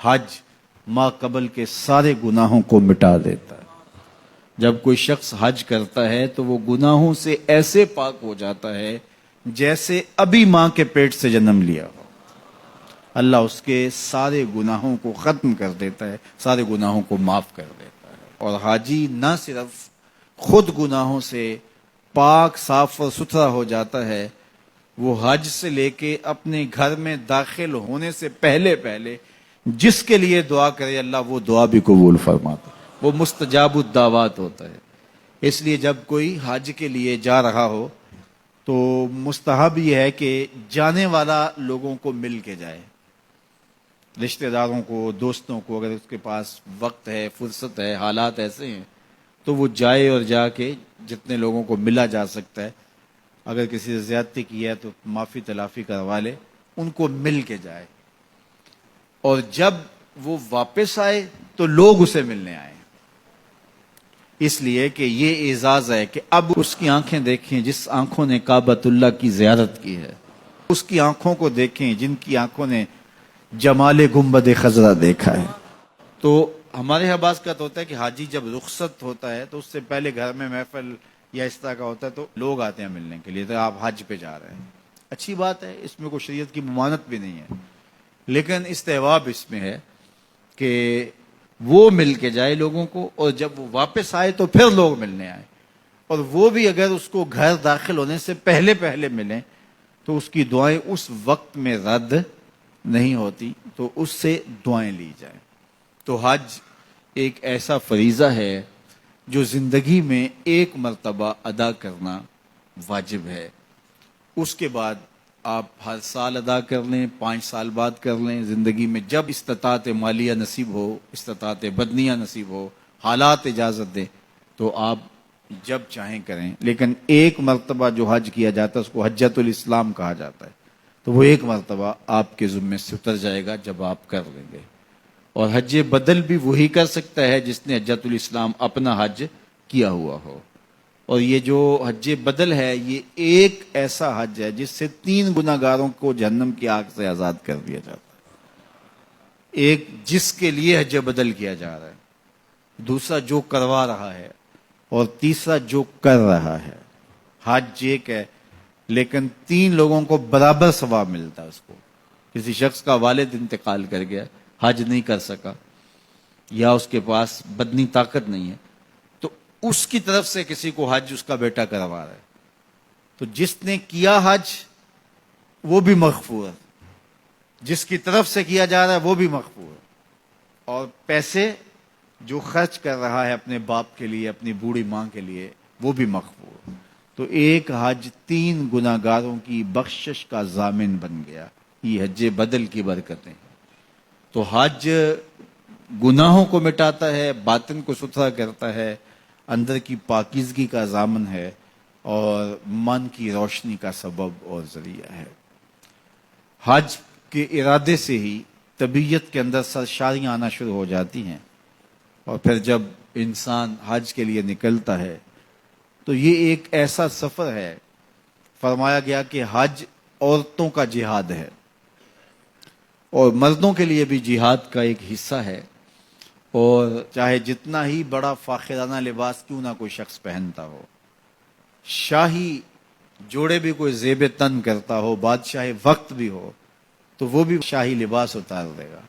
حج ما قبل کے سارے گناہوں کو مٹا دیتا ہے۔ جب کوئی شخص حج کرتا ہے تو وہ گناہوں سے ایسے پاک ہو جاتا ہے جیسے ابھی ماں کے پیٹ سے جنم لیا ہو۔ اللہ اس کے سارے گناہوں کو ختم کر دیتا ہے، سارے گناہوں کو معاف کر دیتا ہے۔ اور حاجی نہ صرف خود گناہوں سے پاک صاف اور ستھرا ہو جاتا ہے، وہ حج سے لے کے اپنے گھر میں داخل ہونے سے پہلے جس کے لیے دعا کرے اللہ وہ دعا بھی قبول فرماتا ہے، وہ مستجاب الدعوات ہوتا ہے۔ اس لیے جب کوئی حج کے لیے جا رہا ہو تو مستحب یہ ہے کہ جانے والا لوگوں کو مل کے جائے، رشتہ داروں کو، دوستوں کو، اگر اس کے پاس وقت ہے، فرصت ہے، حالات ایسے ہیں تو وہ جائے اور جا کے جتنے لوگوں کو ملا جا سکتا ہے، اگر کسی سے زیادتی کی ہے تو معافی تلافی کروا لے، ان کو مل کے جائے۔ اور جب وہ واپس آئے تو لوگ اسے ملنے آئے، اس لیے کہ یہ اعزاز ہے کہ اب اس کی آنکھیں دیکھیں جس آنکھوں نے کعبۃ اللہ کی زیارت کی ہے، اس کی آنکھوں کو دیکھیں جن کی آنکھوں نے جمال گنبد خضرا دیکھا ہے۔ تو ہمارے یہاں بعض کا ہوتا ہے کہ حاجی جب رخصت ہوتا ہے تو اس سے پہلے گھر میں محفل یا اس طرح کا ہوتا ہے تو لوگ آتے ہیں ملنے کے لیے، تو آپ حج پہ جا رہے ہیں، اچھی بات ہے، اس میں کوئی شریعت کی ممانعت بھی نہیں ہے، لیکن استحباب اس میں ہے کہ وہ مل کے جائے لوگوں کو، اور جب وہ واپس آئے تو پھر لوگ ملنے آئے، اور وہ بھی اگر اس کو گھر داخل ہونے سے پہلے ملیں تو اس کی دعائیں اس وقت میں رد نہیں ہوتی، تو اس سے دعائیں لی جائیں۔ تو حج ایک ایسا فریضہ ہے جو زندگی میں ایک مرتبہ ادا کرنا واجب ہے، اس کے بعد آپ ہر سال ادا کر لیں، 5 سال بعد کر لیں، زندگی میں جب استطاعت مالیہ نصیب ہو، استطاعت بدنیہ نصیب ہو، حالات اجازت دیں تو آپ جب چاہیں کریں، لیکن ایک مرتبہ جو حج کیا جاتا ہے اس کو حجۃ الاسلام کہا جاتا ہے، تو وہ ایک مرتبہ آپ کے ذمے سے اتر جائے گا جب آپ کر لیں گے۔ اور حج بدل بھی وہی کر سکتا ہے جس نے حجۃ الاسلام اپنا حج کیا ہوا ہو، اور یہ جو حج بدل ہے یہ ایک ایسا حج ہے جس سے 3 گناہگاروں کو جہنم کی آگ سے آزاد کر دیا جاتا ہے۔ ایک جس کے لیے حج بدل کیا جا رہا ہے، دوسرا جو کروا رہا ہے، اور تیسرا جو کر رہا ہے۔ حج ایک ہے لیکن 3 لوگوں کو برابر ثواب ملتا ہے۔ اس کو کسی شخص کا والد انتقال کر گیا، حج نہیں کر سکا، یا اس کے پاس بدنی طاقت نہیں ہے، تو اس کی طرف سے کسی کو حج اس کا بیٹا کروا رہا ہے، تو جس نے کیا حج وہ بھی مغفور ہے، جس کی طرف سے کیا جا رہا ہے وہ بھی مغفور ہے، اور پیسے جو خرچ کر رہا ہے اپنے باپ کے لیے، اپنی بوڑھی ماں کے لیے، وہ بھی مغفور ہے۔ تو ایک حج 3 گناہگاروں کی بخشش کا ضامن بن گیا، یہ حج بدل کی برکتیں۔ تو حج گناہوں کو مٹاتا ہے، باطن کو ستھرا کرتا ہے، اندر کی پاکیزگی کا ضامن ہے، اور من کی روشنی کا سبب اور ذریعہ ہے۔ حج کے ارادے سے ہی طبیعت کے اندر سرشاریاں آنا شروع ہو جاتی ہیں، اور پھر جب انسان حج کے لیے نکلتا ہے تو یہ ایک ایسا سفر ہے، فرمایا گیا کہ حج عورتوں کا جہاد ہے، اور مردوں کے لیے بھی جہاد کا ایک حصہ ہے، اور چاہے جتنا ہی بڑا فاخرانہ لباس کیوں نہ کوئی شخص پہنتا ہو، شاہی جوڑے بھی کوئی زیب تن کرتا ہو، بادشاہ وقت بھی ہو، تو وہ بھی شاہی لباس اتار دے گا،